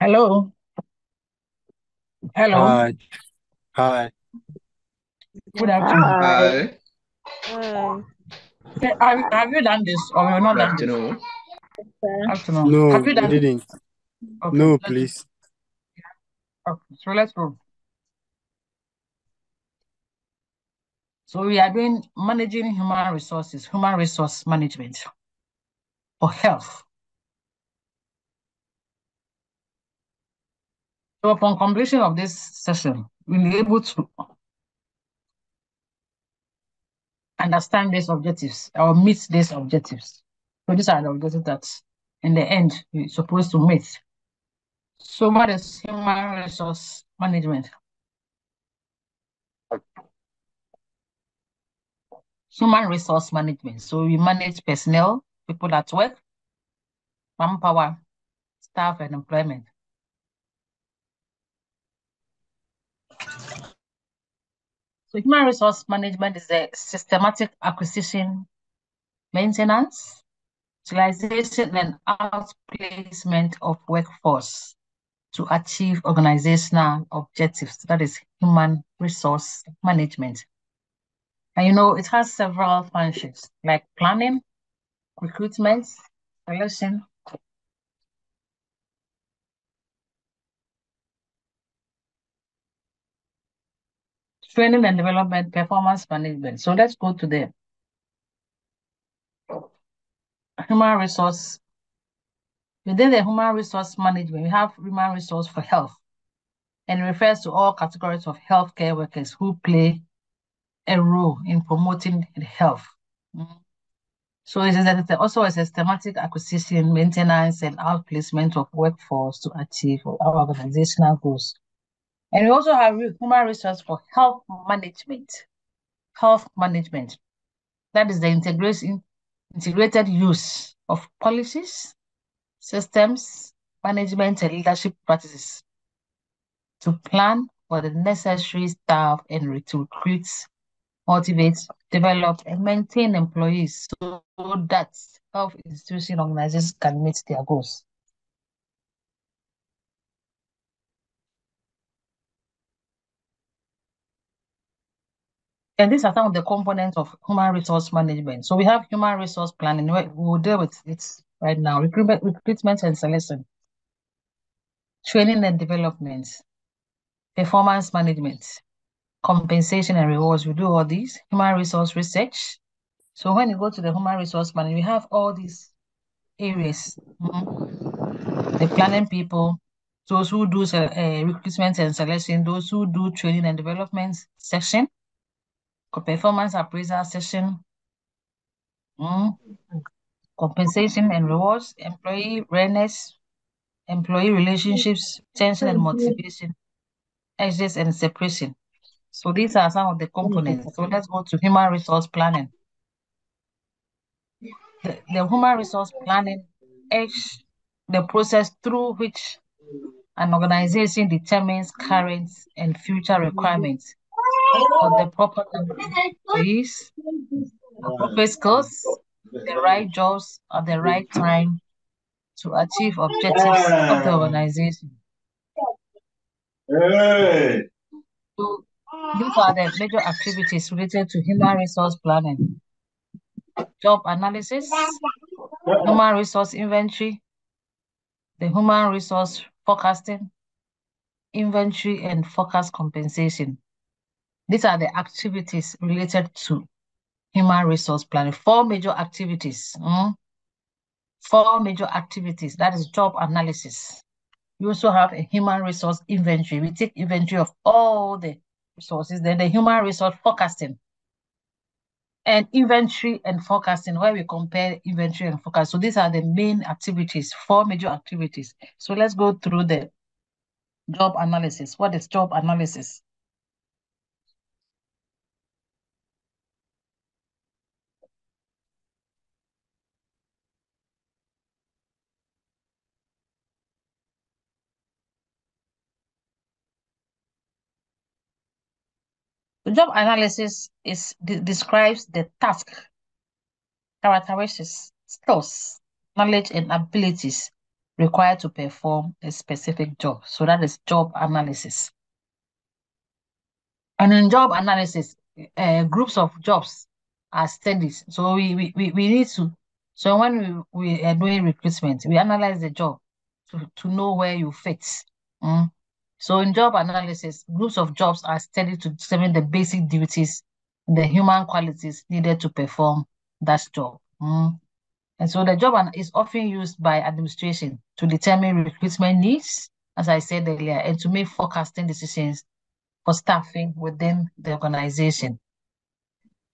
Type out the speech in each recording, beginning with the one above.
Hello. Hello. Hi, hi. Good afternoon. Hi, Hi. Have you done this or you've not good done this? afternoon. Okay. Afternoon. No, Have you we done this? didn't. Okay. No, Let's please. okay. So let's go. So we are doing managing human resources, human resource management for health. So upon completion of this session, we'll be able to understand these objectives or meet these objectives. So these are the objectives that in the end we're supposed to meet. So what is human resource management? Human resource management. So we manage personnel, people at work, manpower, staff, and employment. So human resource management is the systematic acquisition, maintenance, utilization, and outplacement of workforce to achieve organizational objectives. That is human resource management. And it has several functions like planning, recruitment, selection, training and development, performance management. So let's go to the human resource. Within the human resource management, we have human resource for health, and refers to all categories of healthcare workers who play a role in promoting health. Mm. So it is also a systematic acquisition, maintenance, and outplacement of workforce to achieve our organizational goals. And we also have human resource for health management. Health management. That is the integrated use of policies, systems, management, and leadership practices to plan for the necessary staff and to recruit, motivate, develop, and maintain employees so that health institution organizations can meet their goals. And these are some of the components of human resource management. So we have human resource planning. We will deal with it right now. Recruitment and selection, training and development, performance management, compensation and rewards. We do all these. Human resource research. So when you go to the human resource management, we have all these areas. The planning people, those who do recruitment and selection, those who do training and development section, performance appraisal session, mm, compensation and rewards, employee readiness, employee relationships, retention and motivation, exits and separation. So these are some of the components. So let's go to human resource planning. The human resource planning is the process through which an organization determines current and future requirements for the proper number of employees, appropriate skills, the right jobs at the right time to achieve objectives of the organization. So these are the major activities related to human resource planning: job analysis, human resource inventory, the human resource forecasting, inventory, and forecast compensation. These are the activities related to human resource planning. Four major activities. Four major activities. That is job analysis. You also have a human resource inventory. We take inventory of all the resources. Then the human resource forecasting and inventory and forecasting, where we compare inventory and forecast. So these are the main activities, four major activities. So let's go through the job analysis. What is job analysis? The job analysis describes the task, characteristics, skills, knowledge, and abilities required to perform a specific job. So that is job analysis. And in job analysis, groups of jobs are studied. So we need to, so when we are doing recruitment, we analyze the job to know where you fit. Mm. So in job analysis, groups of jobs are studied to determine the basic duties, the human qualities needed to perform that job. Mm. And so the is often used by administration to determine recruitment needs, as I said earlier, and to make forecasting decisions for staffing within the organization.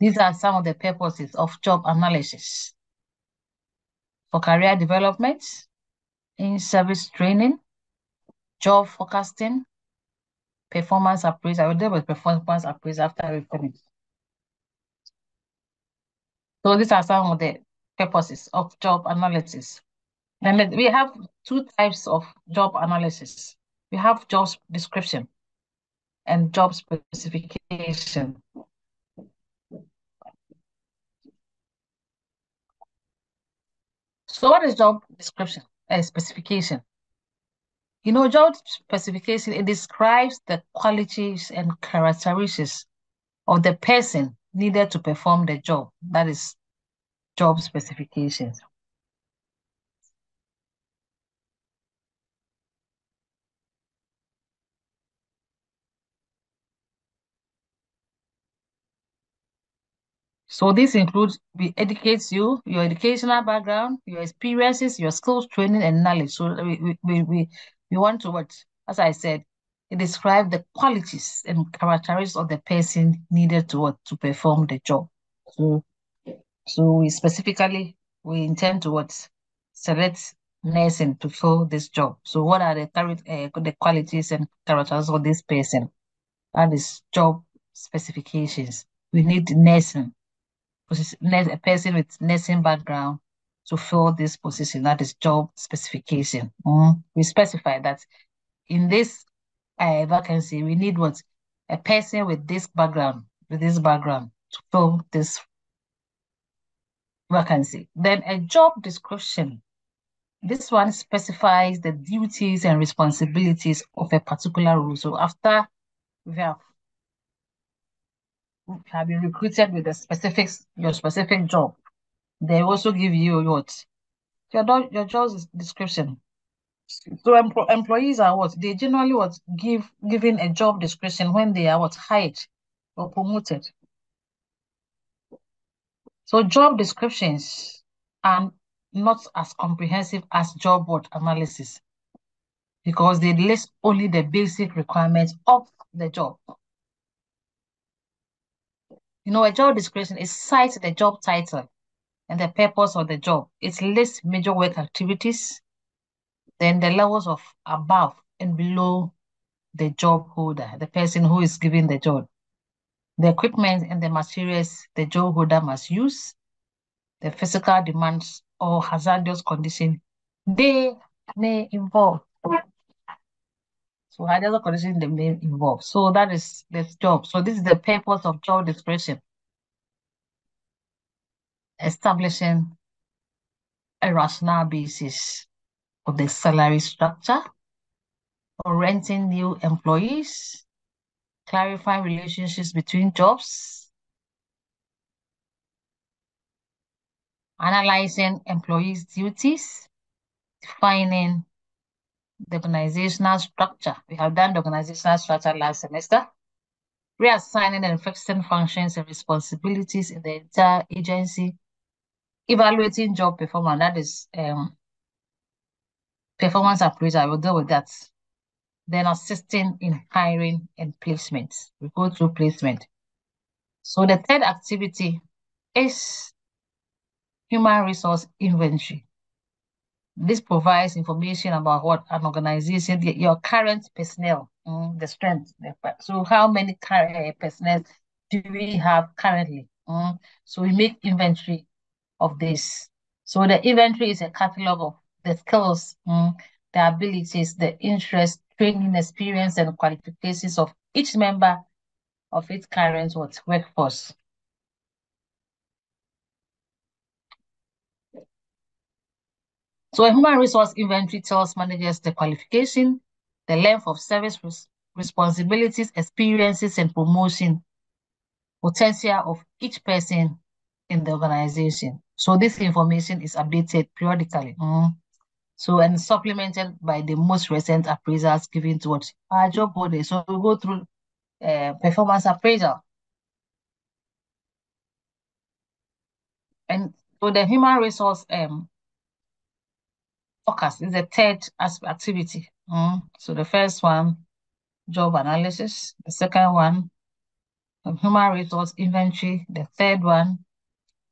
These are some of the purposes of job analysis: for career development, in-service training, job forecasting, performance appraisal. I will deal with performance appraisal after we finish. So these are some of the purposes of job analysis. And we have two types of job analysis. We have job description and job specification. So what is job description? Specification. You know, job specification, it describes the qualities and characteristics of the person needed to perform the job. That is job specifications. So this includes, we educates you, your educational background, your experiences, your skills, training, and knowledge. So we want to what, as I said, it describes the qualities and characteristics of the person needed to what, to perform the job. So we intend to what, select nursing to fill this job. So what are the qualities and characteristics of this person? That is job specifications. We need nursing, a person with nursing background to fill this position. That is job specification. We specify that in this vacancy, we need what, a person with this background, to fill this vacancy. Then a job description. This one specifies the duties and responsibilities of a particular role. So after we have been recruited with your specific job, they also give you what, your job description. So employees are what, they generally what, given a job description when they are what, hired or promoted. So job descriptions are not as comprehensive as job what, analysis, because they list only the basic requirements of the job. You know, a job description, it cites the job title and the purpose of the job. It lists major work activities, then the levels of above and below the job holder, the person who is given the job, the equipment and the materials the job holder must use, the physical demands or hazardous condition they may involve. So hazardous condition they may involve. So that is the job. So this is the purpose of job description: establishing a rational basis of the salary structure, orienting new employees, clarifying relationships between jobs, analyzing employees' duties, defining the organizational structure. We have done the organizational structure last semester. Reassigning and fixing functions and responsibilities in the entire agency. Evaluating job performance, that is performance appraisal. I will deal with that. Then assisting in hiring and placement. We go through placement. So the third activity is human resource inventory. This provides information about what an organization, your current personnel, the strength. So how many personnel do we have currently? So we make inventory of this. So the inventory is a catalog of the skills, the abilities, the interest, training, experience, and qualifications of each member of its current workforce. So a human resource inventory tells managers the qualification, the length of service responsibilities, experiences, and promotion potential of each person in the organization. So this information is updated periodically. So and supplemented by the most recent appraisals given towards our job body. So we go through performance appraisal. And so the human resource focus is the third activity. So the first one, job analysis. The second one, human resource inventory. The third one,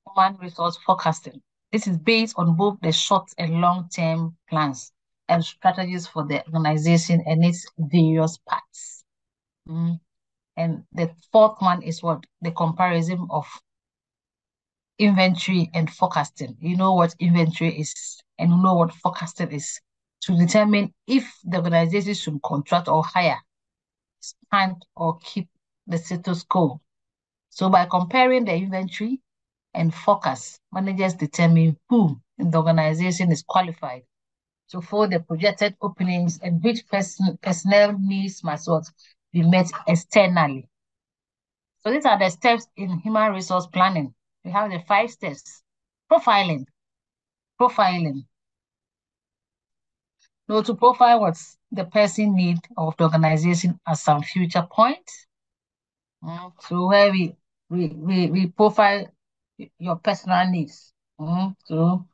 human resource forecasting. This is based on both the short and long-term plans and strategies for the organization and its various parts. And the fourth one is what? The comparison of inventory and forecasting. You know what inventory is and you know what forecasting is to determine if the organization should contract or hire, expand or keep the status quo. So by comparing the inventory and focus, managers determine who in the organization is qualified to fill the projected openings and which personnel needs must be met externally. So these are the steps in human resource planning. We have the 5 steps. Profiling. Profiling. So to profile what the person need of the organization at some future point. So where we profile your personal needs. So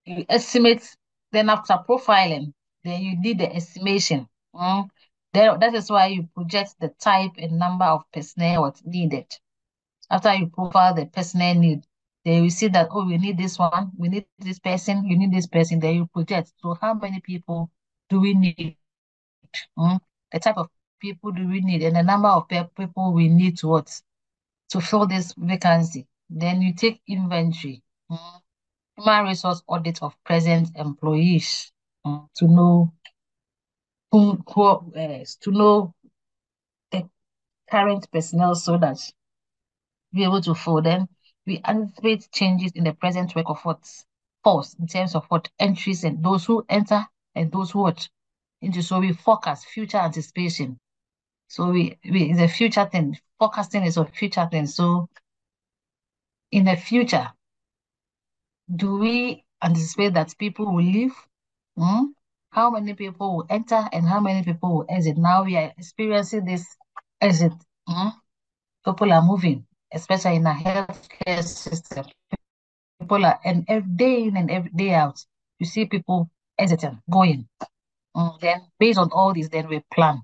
you estimate, then after profiling, then you did the estimation. Then that is why you project the type and number of personnel what needed. After you profile the personnel need, then you see that, oh, we need this one, we need this person, you need this person, then you project. So how many people do we need? The type of people do we need and the number of people we need to what? To fill this vacancy. Then you take inventory. Human resource audit of present employees to know to know the current personnel so that be able to fill them. We anticipate changes in the present work of what force in terms of what entries and those who enter and those who what into. So we forecast future anticipation. So we it's a future thing. Forecasting is a future thing. So in the future, do we anticipate that people will leave? How many people will enter and how many people will exit? Now we are experiencing this exit. People are moving, especially in a healthcare system. People are, and every day in and every day out, you see people exiting, going. Then based on all this, then we plan.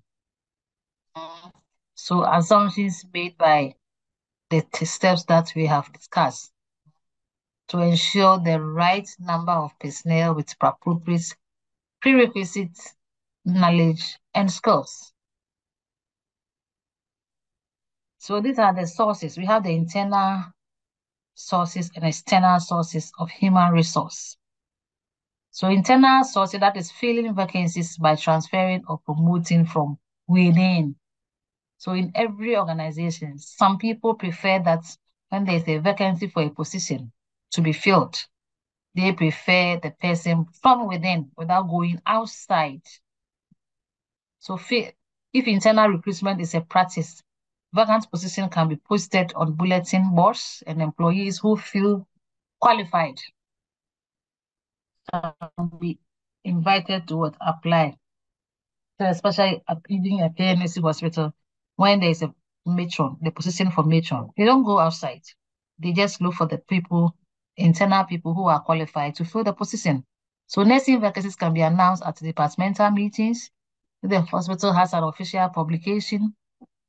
So assumptions made by the steps that we have discussed to ensure the right number of personnel with appropriate prerequisites, knowledge, and skills. So these are the sources. We have the internal sources and external sources of human resource. So internal sources, that is filling vacancies by transferring or promoting from within. So in every organization, some people prefer that when there's a vacancy for a position to be filled, they prefer the person from within without going outside. So if internal recruitment is a practice, vacant position can be posted on bulletin boards and employees who feel qualified can be invited to apply. So especially at even a KMSC hospital, when there is a matron, the position for matron, they don't go outside. They just look for the people, internal people who are qualified to fill the position. So nursing vacancies can be announced at departmental meetings. If the hospital has an official publication,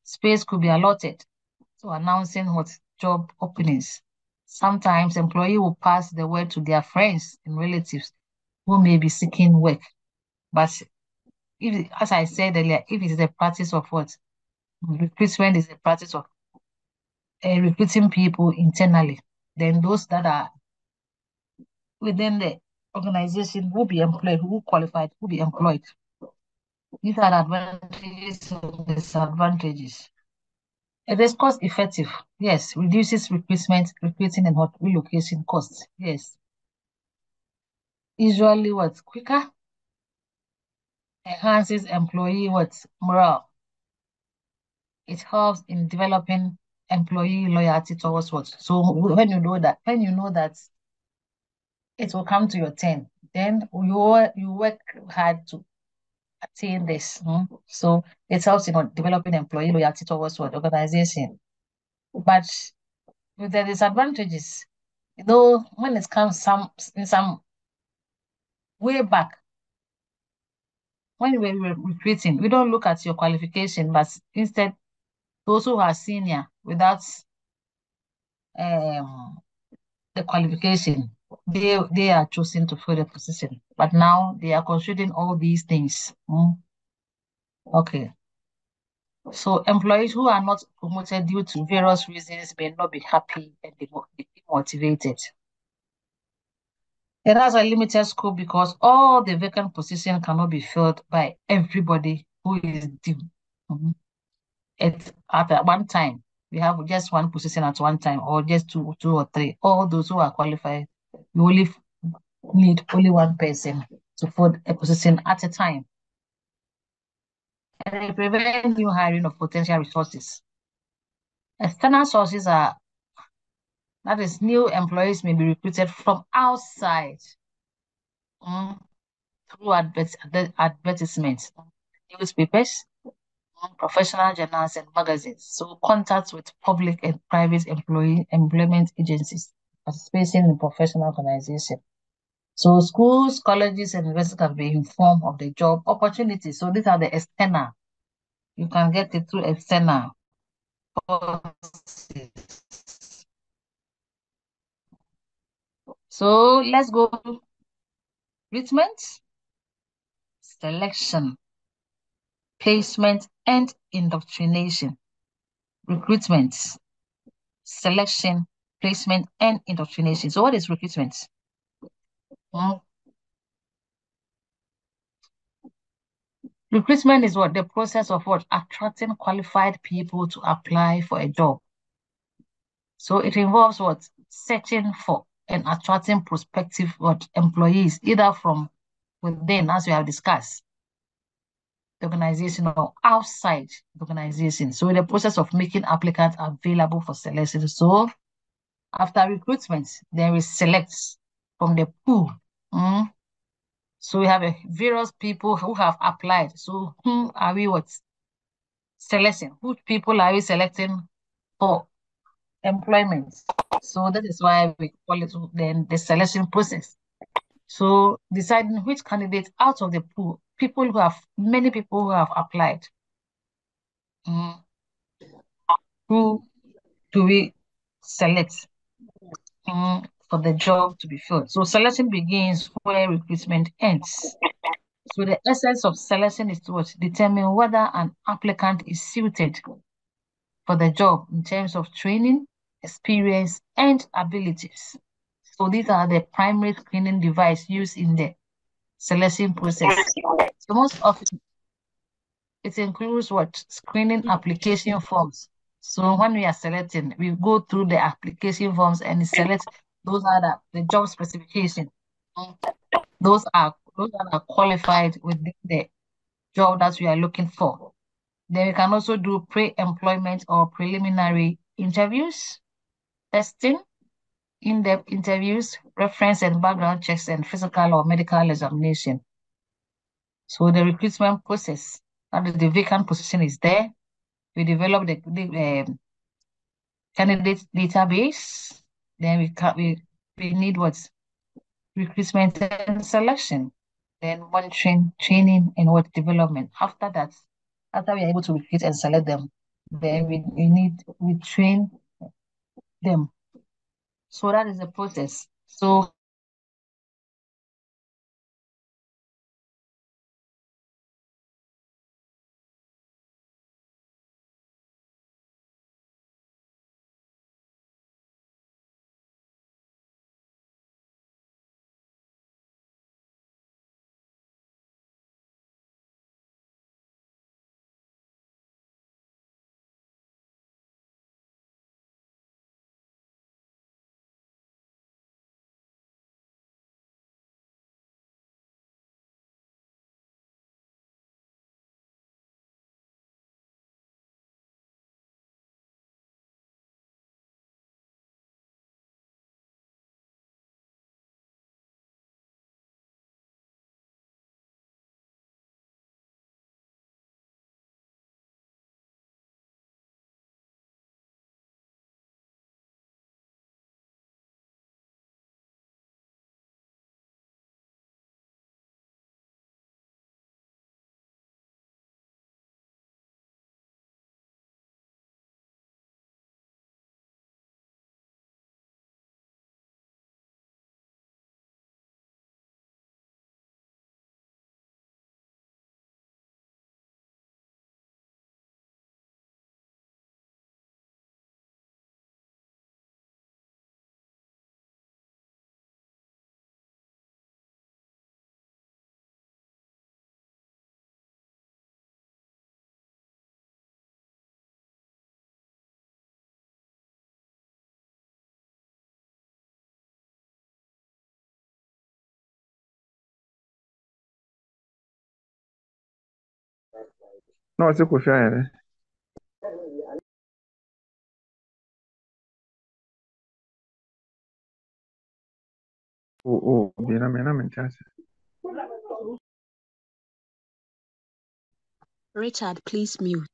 space could be allotted to announcing what job openings. Sometimes employee will pass the word to their friends and relatives who may be seeking work. But if, as I said earlier, if it is a practice of what? Recruitment is a practice of recruiting people internally, then those that are within the organization will be employed, who qualified, will be employed. These are advantages and disadvantages. It is cost effective. Yes, reduces recruitment, recruiting and relocation costs. Yes. usually what? Quicker, enhances employee what? Morale. It helps in developing employee loyalty towards what? So when you know that it will come to your turn, then you work hard to attain this. So it helps in developing employee loyalty towards what organization. But with the disadvantages, when it comes some way back, when we were recruiting, we don't look at your qualification, but instead those who are senior without um the qualification, they are choosing to fill the position. But now they are considering all these things. Okay. So employees who are not promoted due to various reasons may not be happy and demotivated. It has a limited scope because all the vacant positions cannot be filled by everybody who is due. Mhm. At one time, we have just one position at one time, or just two or three. All those who are qualified, you only need only one person to fill a position at a time. And it prevents new hiring of potential resources. External sources are, that is, new employees may be recruited from outside mm, through advertisements, newspapers, professional journals, and magazines. So contacts with public and private employment agencies, participating in professional organization. So schools, colleges, and universities can be informed of the job opportunities. So these are the external. You can get it through external courses. So let's go to recruitment, selection, placement, and indoctrination. Recruitment, selection, placement, and indoctrination. So what is recruitment? Mm, Recruitment is what? The process of what? Attracting qualified people to apply for a job. So it involves what? Searching for and attracting prospective what? Employees, either from within, as we have discussed, the organization or outside the organization. So the process of making applicants available for selection. So after recruitment, then we select from the pool. Mm. So we have various people who have applied. So whom are we what? Selecting? Which people are we selecting for employment? So that is why we call it then the selection process. So deciding which candidate out of the pool, many people who have applied, mm, who do we select for the job to be filled? So selection begins where recruitment ends. So the essence of selection is to determine whether an applicant is suited for the job in terms of training, experience, and abilities. So these are the primary screening device used in the selection process. So most often it includes what? Screening application forms. So when we are selecting, we go through the application forms and select those are the job specification. Mm, those that are qualified within the job that we are looking for. Then we can also do pre-employment or preliminary interviews, testing, in-depth interviews, reference and background checks, and physical or medical examination. So the recruitment process, that is the vacant position is there. We develop the candidate database. Then we need what? Recruitment and selection. Then monitoring, training, and what development. After that, after we are able to recruit and select them, then we train them. So that is the process. So Na ɔsɛ Kofi ayɛ dɛ. Bi na mente ase. Richard, please mute.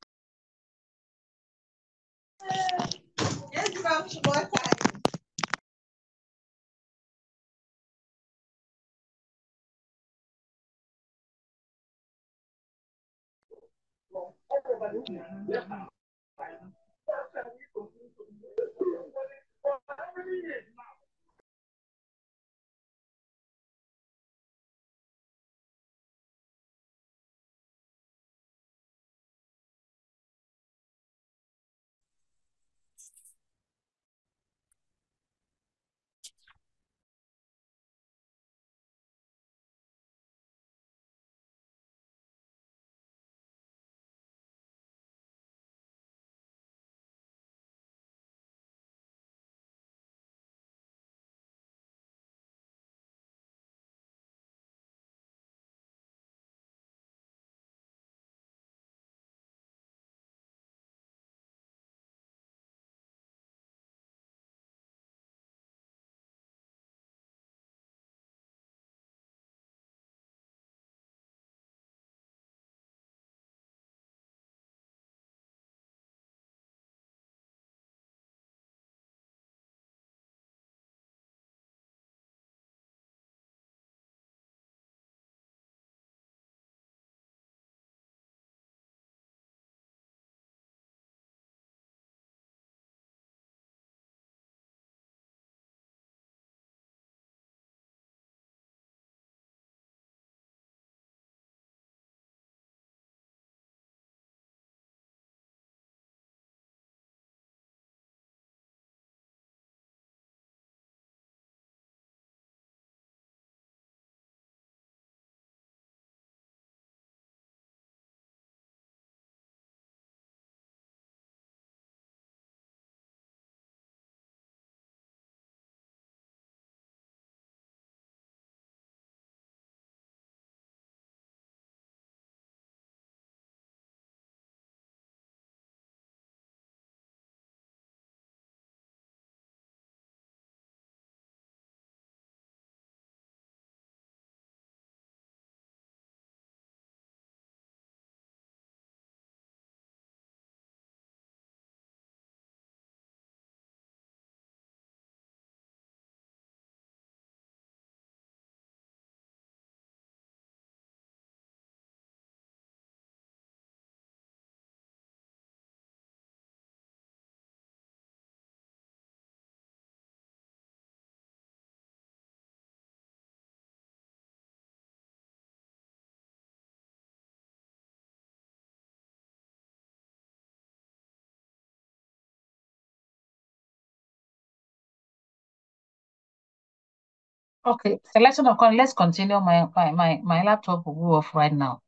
Okay, selection of content. Let's continue. My laptop will go off right now.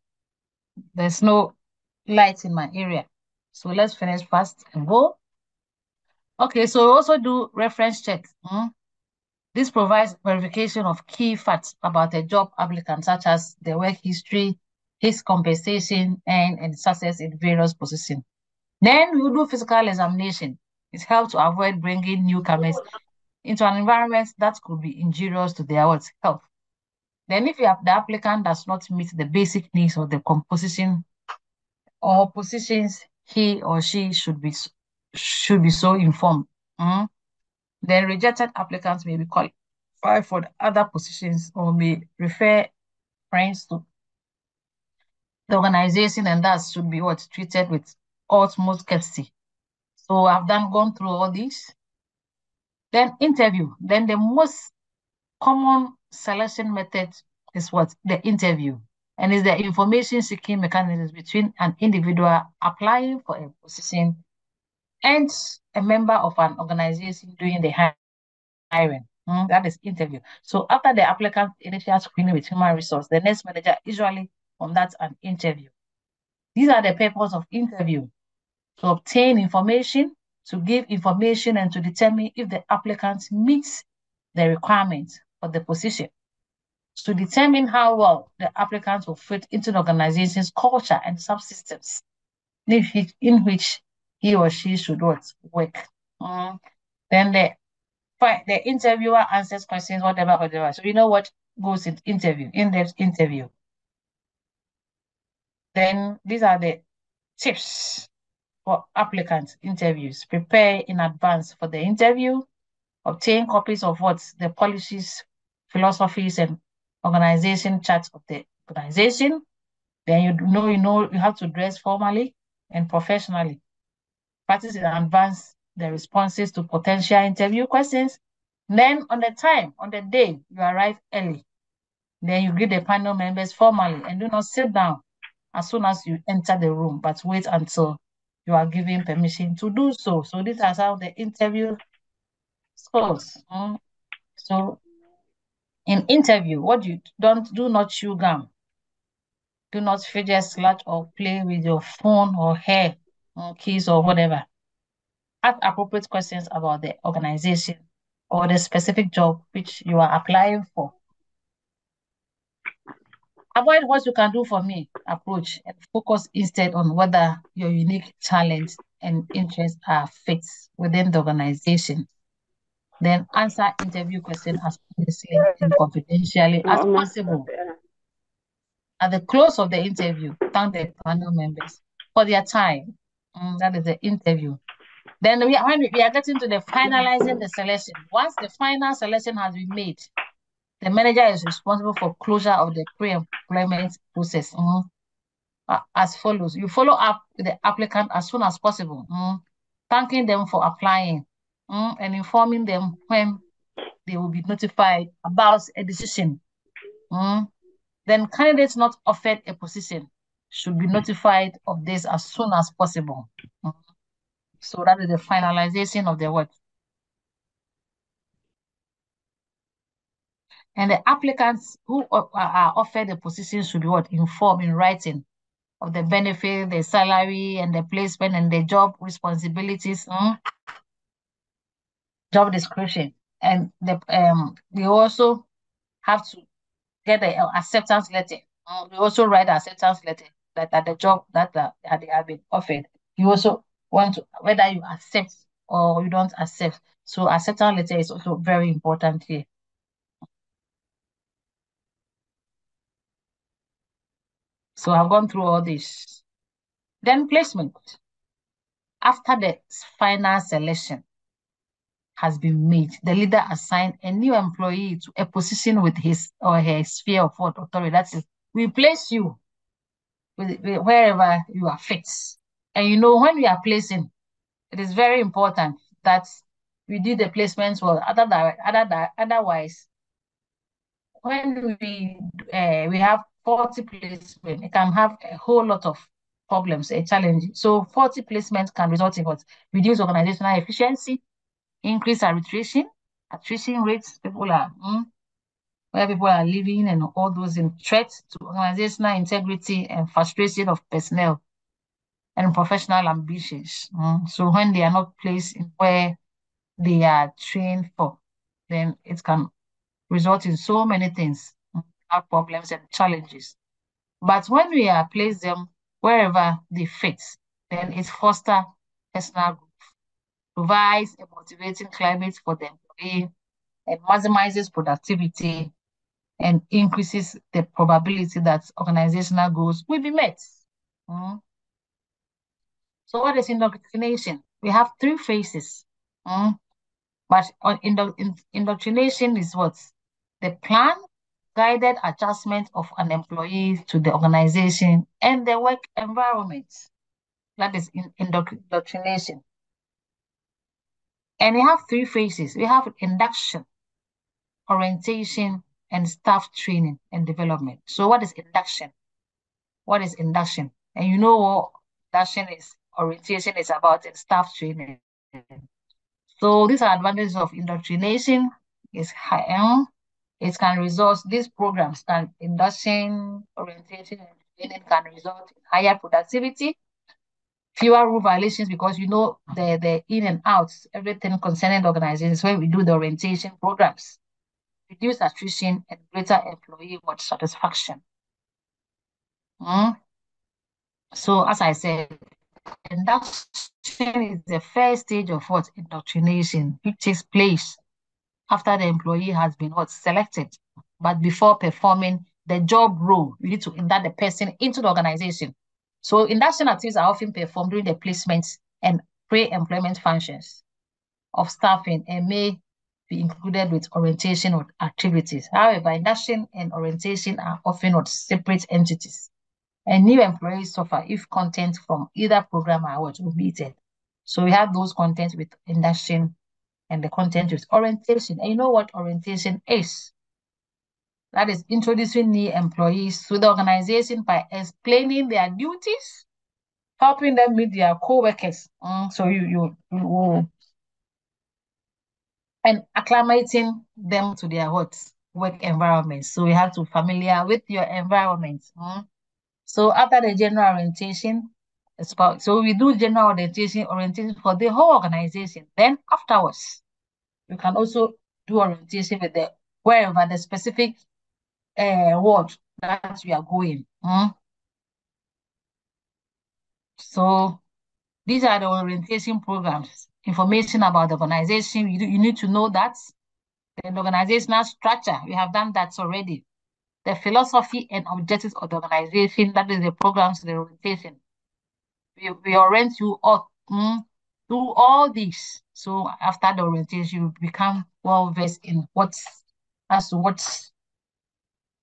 There's no light in my area. So let's finish fast and go. Okay, so we also do reference check. This provides verification of key facts about a job applicant, such as the work history, his compensation, and success in various positions. Then we do physical examination. It helps to avoid bringing newcomers into an environment that could be injurious to their health. Then if the applicant does not meet the basic needs of the composition or positions, he or she should be so informed. Then rejected applicants may be qualified for the other positions or may refer friends to the organization, and that should be treated with utmost courtesy. So I've gone through all these. Then interview. Then the most common selection method is what? The interview. And is the information seeking mechanism between an individual applying for a position and a member of an organization doing the hiring. That is interview. So after the applicant initial screening with human resource, the next manager usually conducts an interview. These are the purpose of interview: to obtain information, to give information, and to determine if the applicant meets the requirements for the position, to determine how well the applicants will fit into the organization's culture and subsystems, in which he or she should work. Then the interviewer answers questions, whatever. So you know what goes in interview, in-depth interview. Then these are the tips for applicant interviews. Prepare in advance for the interview. Obtain copies of the policies, philosophies, and organization charts of the organization. Then you have to dress formally and professionally. Practice in advance the responses to potential interview questions. Then on the day, you arrive early. Then you greet the panel members formally and do not sit down as soon as you enter the room, but wait until you are given permission to do so. So these are how the interview goes. So in interview, what you do not chew gum. Do not fidget, slut, or play with your phone or hair, or keys or whatever. Ask appropriate questions about the organization or the specific job which you are applying for. Avoid what you can do for me approach and focus instead on whether your unique talents and interests are fit within the organization. Then answer interview questions as honestly and confidentially as possible. At the close of the interview, thank the panel members for their time. That is the interview. Then when we are getting to the finalizing the selection. Once the final selection has been made, the manager is responsible for closure of the pre-employment process. As follows. You follow up with the applicant as soon as possible, thanking them for applying, and informing them when they will be notified about a decision. Then candidates not offered a position should be notified of this as soon as possible. So that is the finalization of the work. And the applicants who are offered the position should be informed in writing of the benefit, the salary, and the placement, and the job responsibilities, job description. And they also have to get the acceptance letter. We also write the acceptance letter that the job that they have been offered. You also want to whether you accept or you don't accept. So acceptance letter is also very important here. So I've gone through all this. Then placement. After the final selection has been made, the leader assigned a new employee to a position with his or her sphere of authority. That is, we place you with wherever you are fit. And when we are placing, it is very important that we do the placements well. Otherwise, when we have 40 placements, it can have a whole lot of problems, a challenge. So 40 placements can result in what? Reduce organizational efficiency, increase attrition rates, where people are living, and all those in threats to organizational integrity and frustration of personnel and professional ambitions. So when they are not placed in where they are trained for, then it can result in so many things, problems and challenges. But when we are place them wherever they fit, then it fosters personal growth, provides a motivating climate for the employee, and maximizes productivity and increases the probability that organizational goals will be met. So what is indoctrination? We have 3 phases. But indoctrination is what? The plan, guided adjustment of an employee to the organization and the work environment. That is indoctrination. And we have 3 phases. We have induction, orientation, and staff training and development. So what is induction? What is induction? And you know what induction is, orientation is about, and staff training. So these are advantages of indoctrination. It's high. It can result, these programs can, induction, orientation, and training can result in higher productivity, fewer rule violations, because the in and outs, everything concerning the organizations when we do the orientation programs, reduce attrition and greater employee satisfaction. So as I said, induction is the first stage of what? Indoctrination, which takes place after the employee has been what? Selected. But before performing the job role, you need to induct the person into the organization. So induction activities are often performed during the placement and pre-employment functions of staffing and may be included with orientation or activities. However, induction and orientation are often not separate entities, and new employees suffer if content from either program are omitted. So we have those contents with induction and the content with orientation. And you know what orientation is? That is introducing new employees to the organization by explaining their duties, helping them meet their co-workers. So you will, and acclimating them to their what? Work environment. So you have to familiar with your environment. So after the general orientation, so we do general orientation for the whole organization. Then afterwards, you can also do orientation with the wherever the specific ward that we are going. So these are the orientation programs. Information about the organization. You need to know that. The organizational structure, we have done that already. The philosophy and objectives of the organization, that is the programs, the orientation. We orient you all through all these. So after the orientation, you become well versed in what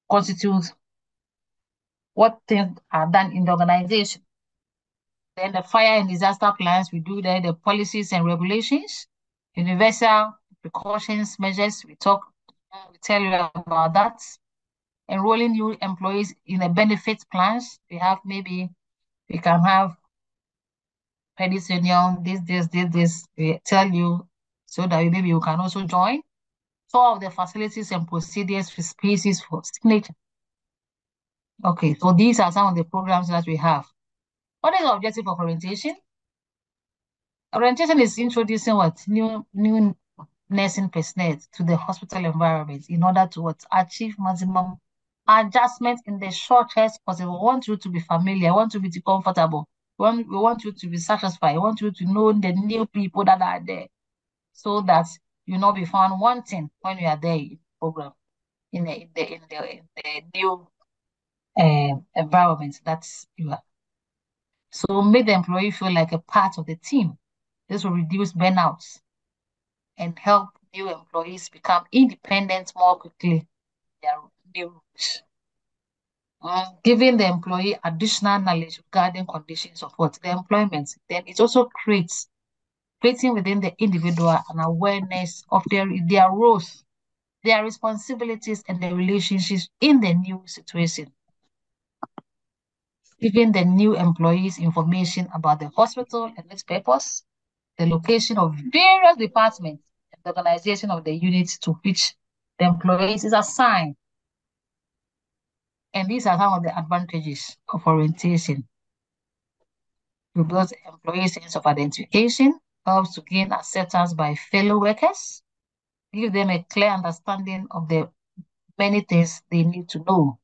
constitutes what things are done in the organization. Then the fire and disaster plans, we do there, the policies and regulations, universal precautions measures, we tell you about that. Enrolling new employees in the benefit plans, we can have credit union, this, we tell you so that maybe you can also join. Some of the facilities and procedures with spaces for signature. Okay, so these are some of the programs that we have. What is the objective of orientation? Orientation is introducing what? New nursing personnel to the hospital environment in order to achieve maximum adjustment in the shortest possible. We want you to be familiar, we want you to be comfortable, we want you to be satisfied, we want you to know the new people that are there so that you not be found wanting when you are there in the program, in the new environment that you are. So make the employee feel like a part of the team. This will reduce burnouts and help new employees become independent more quickly in their new roles. Giving the employee additional knowledge regarding conditions of what the employment, then it also creating within the individual an awareness of their roles, their responsibilities, and their relationships in the new situation. Giving the new employees information about the hospital and its purpose, the location of various departments, and the organization of the units to which the employees is assigned. And these are some of the advantages of orientation. We build employees' sense of identification, helps to gain acceptance by fellow workers, give them a clear understanding of the many things they need to know,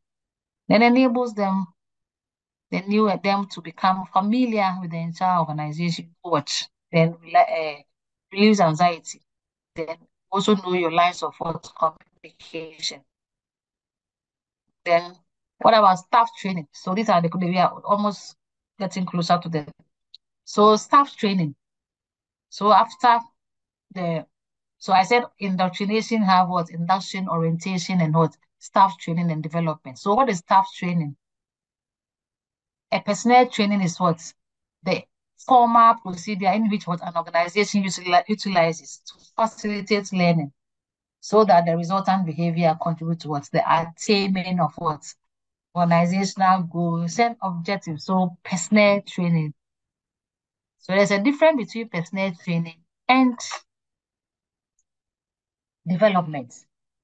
then enables them to become familiar with the entire organization, then relieves anxiety, then also know your lines of communication. Then what about staff training? So these are we are almost getting closer to them. So staff training. So after so I said indoctrination have what? Induction, orientation, and what? Staff training and development. So what is staff training? A personnel training is what? The formal procedure in which what an organization utilizes to facilitate learning so that the resultant behavior contributes towards the attainment of what? Organizational goals and objectives. So personnel training. So there's a difference between personnel training and development.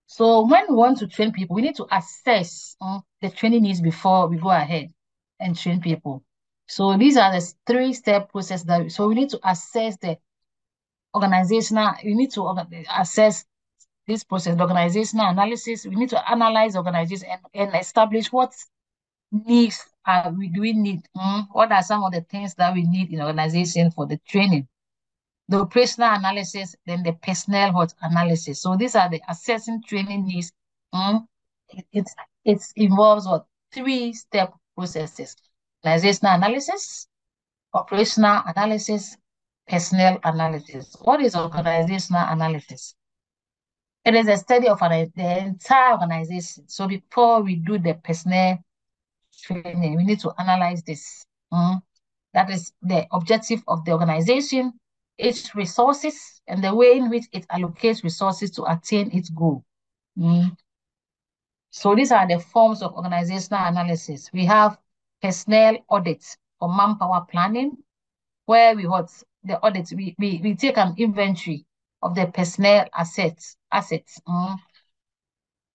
So when we want to train people, we need to assess the training needs before we go ahead and train people. So these are the 3-step process so we need to assess the organizational, we need to assess this process, the organizational analysis. We need to analyze the organization and establish what needs do we need? What are some of the things that we need in organization for the training? The operational analysis, then the personnel what analysis. So these are the assessing training needs. It, it involves what? 3-step processes: organizational analysis, operational analysis, personnel analysis. What is organizational analysis? It is a study of the entire organization. So before we do the personnel training, we need to analyze this. That is the objective of the organization, its resources, and the way in which it allocates resources to attain its goal. So these are the forms of organizational analysis. We have personnel audits for manpower planning, where we what the audits, we take an inventory of the personnel assets.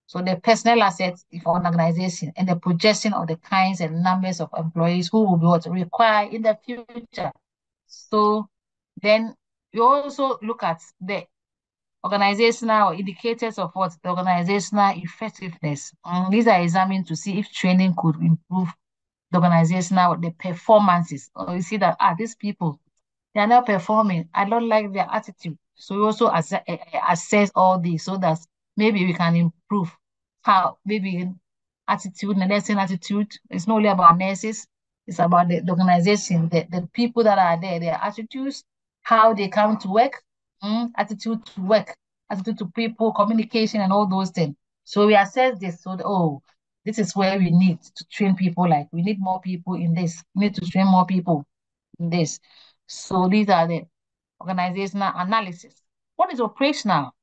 So the personnel assets for an organization and the projection of the kinds and numbers of employees who will be what required in the future. So then you also look at the organizational indicators of what the organizational effectiveness. These are examined to see if training could improve the organizational the performances. Or you see that these people, they are not performing. I don't like their attitude. So we also assess all these so that maybe we can improve how maybe attitude, the nursing attitude. It's not only about nurses, it's about the organization, the people that are there, their attitudes, how they come to work, attitude to work, attitude to people, communication, and all those things. So we assess this so that, this is where we need to train people. Like we need more people in this. We need to train more people in this. So these are the organizational analysis. What is operational?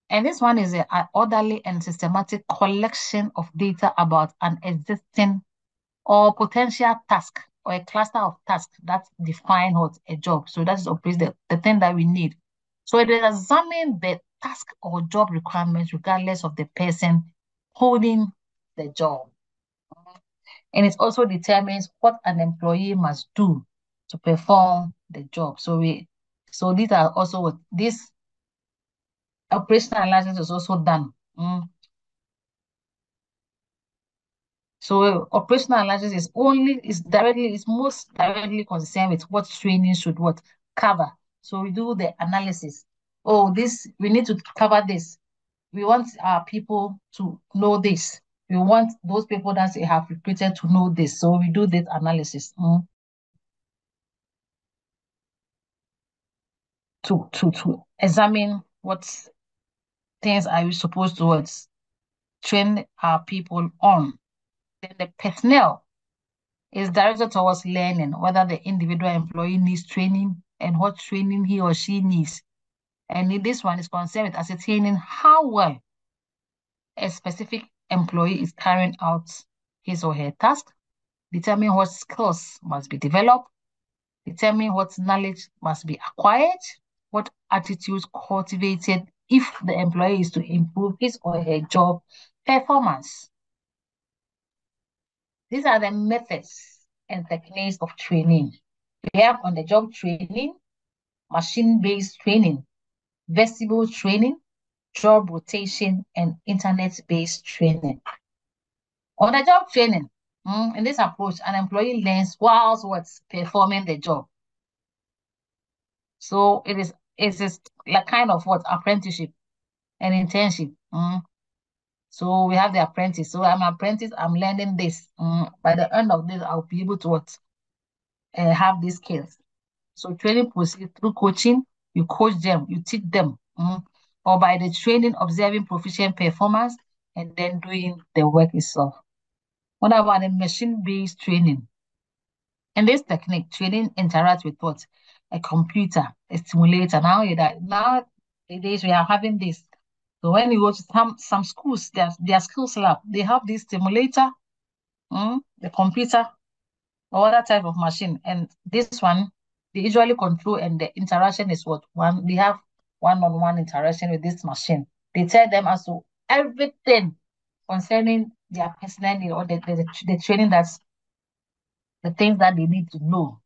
And this one is an orderly and systematic collection of data about an existing or potential task or a cluster of tasks that define what a job. So that is the thing that we need. So it is examine the task or job requirements regardless of the person holding the job. And it also determines what an employee must do to perform the job. So these are also what this operational analysis is also done. So operational analysis is most directly concerned with what training should what cover. So we do the analysis. We need to cover this. We want our people to know this. We want those people that they have recruited to know this. So we do this analysis. To examine what things are we supposed to train our people on. Then the personnel is directed towards learning whether the individual employee needs training and what training he or she needs. And this one is concerned with ascertaining how well a specific employee is carrying out his or her task, determine what skills must be developed, determine what knowledge must be acquired, what attitudes cultivated if the employee is to improve his or her job performance. These are the methods and techniques of training. We have on-the-job training, machine-based training, vestibular training, job rotation, and internet-based training. On-the-job training, in this approach, an employee learns whilst performing the job. So it is like kind of apprenticeship and internship. So we have the apprentice. So I'm an apprentice, I'm learning this. By the end of this, I'll be able to have these skills. So training proceeds through coaching. You coach them, you teach them, or by the training, observing proficient performance, and then doing the work itself. What about the machine-based training? In this technique, training interacts with what? A computer, a simulator. Nowadays we are having this. So when you go to some schools, their skills lab, they have this simulator, the computer, or other type of machine. And this one, they usually control, and the interaction is they have one-on-one interaction with this machine. They tell them as to everything concerning their personal need or the training the things that they need to know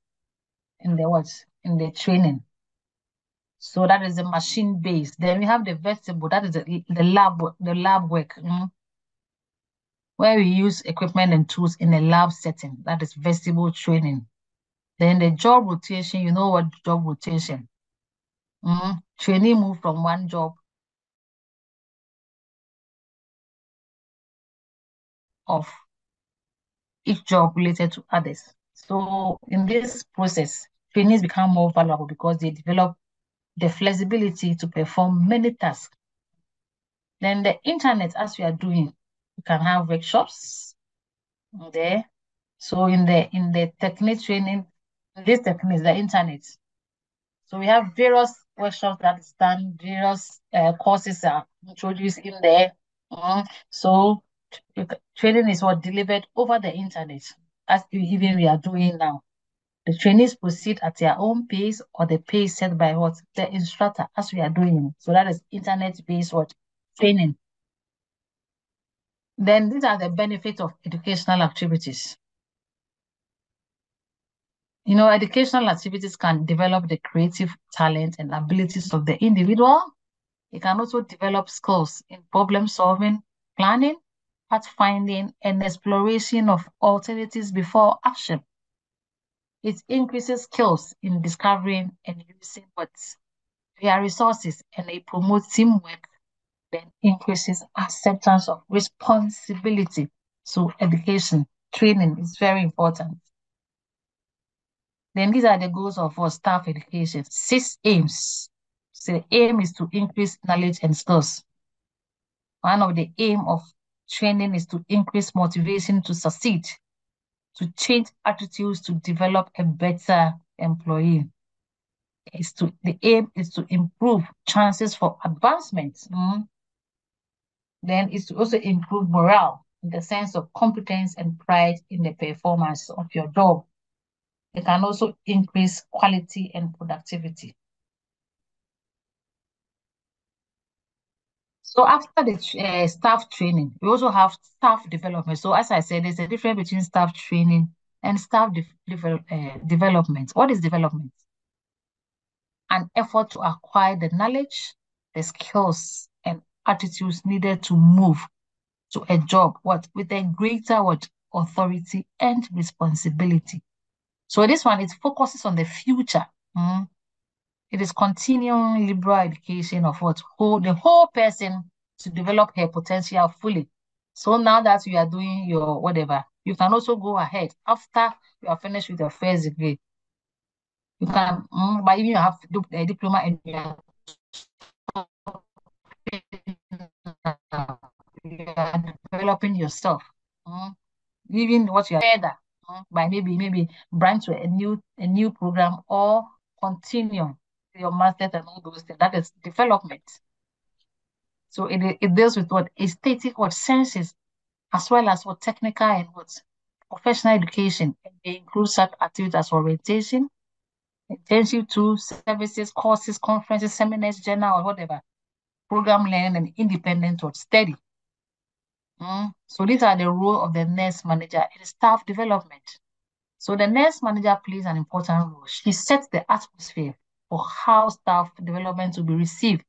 in the training. So that is the machine based. Then we have the vestibule, that is the lab work. where we use equipment and tools in a lab setting, that is vestibular training. Then the job rotation, you know what job rotation? Trainee move from one job of each job related to others. So in this process, trainees become more valuable because they develop the flexibility to perform many tasks. Then the internet, as we are doing, you can have workshops there. So in the technique training, this technique is the internet. So we have various workshops that is done, various courses are introduced in there. So training is what delivered over the internet, as even we are doing now. The trainees proceed at their own pace or the pace set by what? The instructor, as we are doing. So that is internet-based what? Training. Then these are the benefits of educational activities. You know, educational activities can develop the creative talent and abilities of the individual. It can also develop skills in problem solving, planning, pathfinding, and exploration of alternatives before action. It increases skills in discovering and using their resources, and it promotes teamwork, then increases acceptance of responsibility. So education, training is very important. Then these are the goals of our staff education. 6 aims. So the aim is to increase knowledge and skills. One of the aim of training is to increase motivation to succeed, to change attitudes, to develop a better employee. The aim is to improve chances for advancement. Then is to also improve morale in the sense of competence and pride in the performance of your job. It can also increase quality and productivity. So after the staff training, we also have staff development. So as I said, there's a difference between staff training and staff development. What is development? An effort to acquire the knowledge, the skills, and attitudes needed to move to a job with a greater authority and responsibility. So this one, it focuses on the future. It is continuing liberal education of the whole person to develop her potential fully. So now that you are doing your whatever, you can also go ahead after you are finished with your first degree. You can, but even you have a diploma and you are developing yourself. Even what you are further by maybe branch to a new program or continue your master's and all those things. That is development. So it deals with aesthetic, senses, as well as technical and professional education. And they include such activities as orientation, intensive tools, services, courses, conferences, seminars, journal, or whatever. Program learning and independent study. So these are the role of the nurse manager in staff development. So the nurse manager plays an important role. She sets the atmosphere for how staff development will be received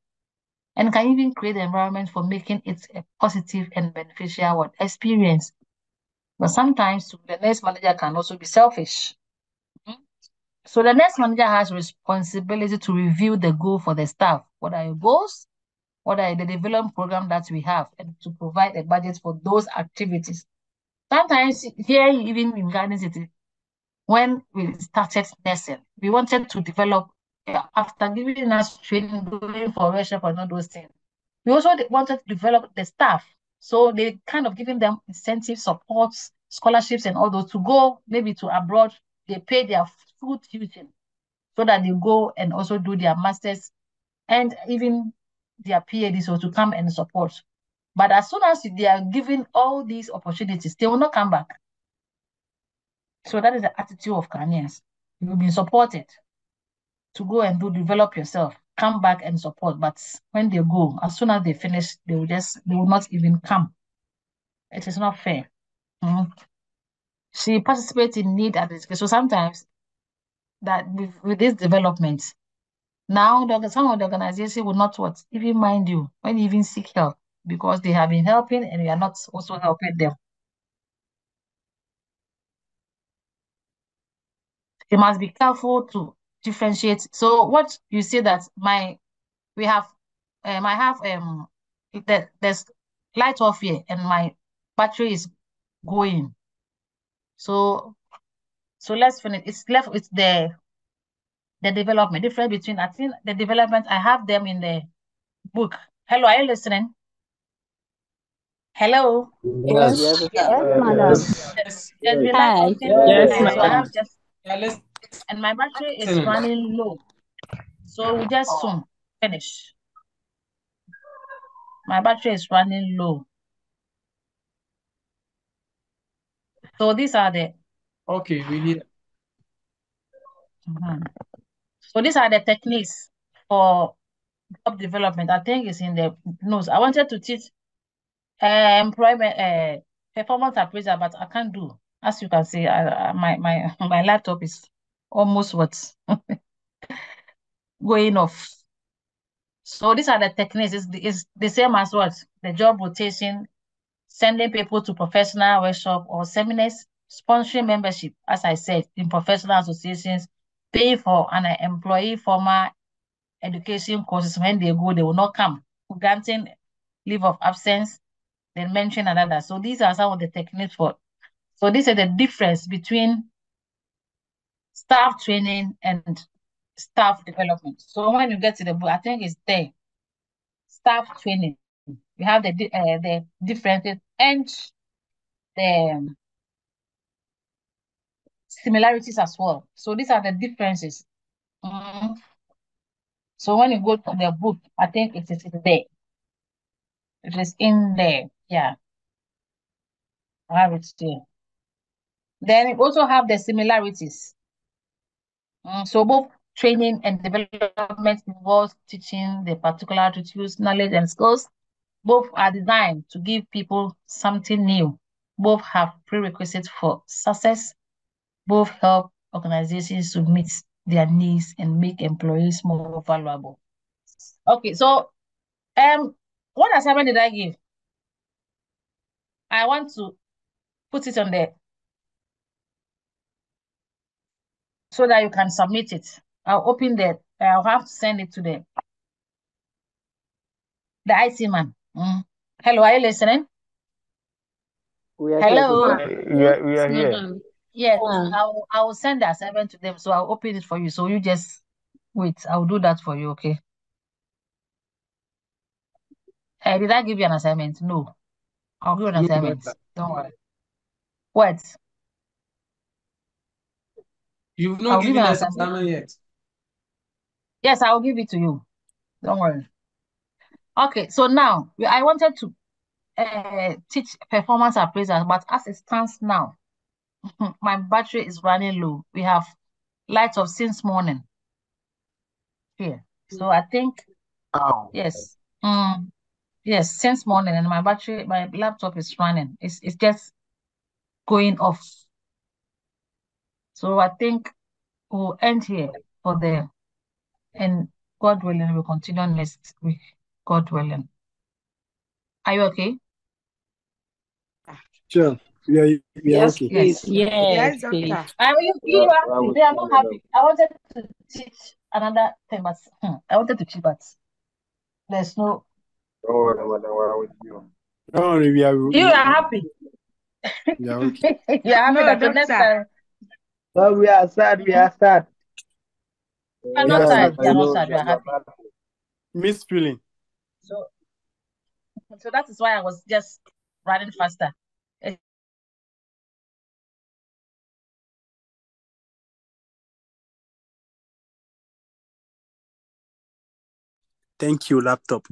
and can even create the environment for making it a positive and beneficial experience. But sometimes the nurse manager can also be selfish. So the nurse manager has responsibility to review the goal for the staff. What are your goals? What are the development program that we have, and to provide a budget for those activities. Sometimes here, even in Garden City, when we started nursing, we wanted to develop, after giving us training, going for workshop and all those things, we also wanted to develop the staff. So they kind of giving them incentive supports, scholarships and all those to go maybe to abroad. They pay their full tuition so that they go and also do their masters and even their PhD, so to come and support. But as soon as they are given all these opportunities, they will not come back. So that is the attitude of Ghanaians. You've been supported to go and develop yourself, come back and support. But when they go, as soon as they finish, they will not even come. It is not fair. She participates in need advocacy. So sometimes that with this development, now some of the organization will not even mind you when you even seek help because they have been helping and you are not also helping them. you must be careful to differentiate. So what you say that I have there's light off here and my battery is going. So let's finish. It's left with the development difference between, I think the development, I have them in the book. Hello, are you listening? Hello. Yes. Yes, madam. Yes, we like Hi. something Yes, there. So I have madam. just, and my battery is running low. So we just soon finish. My battery is running low. So these are the Okay, we need. So these are the techniques for job development. I think it's in the notes. I wanted to teach employment performance appraisal, but I can't do. As you can see, my laptop is almost what's going off. So these are the techniques. It's the same as what the job rotation, sending people to professional workshop or seminars, sponsoring membership, as I said, in professional associations, paying for an employee formal education courses. When they go, they will not come. Granting leave of absence, then mention another. So these are some of the techniques for. So this is the difference between staff training and staff development. So when you get to the book, I think it's there. Staff training. We have the differences and the similarities as well. So these are the differences. So when you go to the book, I think it is there. It is in there. Yeah, I have it there. Then it also have the similarities. So both training and development involves teaching the particular attitudes, knowledge, and skills. Both are designed to give people something new. Both have prerequisites for success. Both help organizations to meet their needs and make employees more valuable. Okay, so what assignment did I give? I want to put it on there so that you can submit it. I'll open that. I'll have to send it to the IT man. Hello, are you listening? Hello. We are here. Madam. Yes, Yeah. I will send the assignment to them. So I'll open it for you. So you just wait. I'll do that for you, okay? Hey, did I give you an assignment? No. I'll give you an assignment. Don't worry. What? You've not I'll give you given an us assignment. assignment yet. Yes, I'll give it to you. Don't worry. Okay, so now I wanted to teach performance appraisal, but as it stands now, my battery is running low. We have lights off since morning here. So I think, Ow. yes. Yes, since morning, and my laptop is running. It's just going off. So I think we'll end here for and God willing, we'll continue next week. God willing. Are you okay? Sure. We are Yes, okay. please. Yes. Yes, Yes, please. doctor. You are happy. They are not happy. I wanted to teach another thing, but I wanted to teach, but there's no. Don't worry, madam. We're with you. Don't worry, You are happy. we are okay. You are happy No, that the next doctor. time But we are sad. We are sad. you are We not are sad. sad You are too. not sad. You are happy. Miss feeling. So that is why I was just running faster. Thank you, laptop.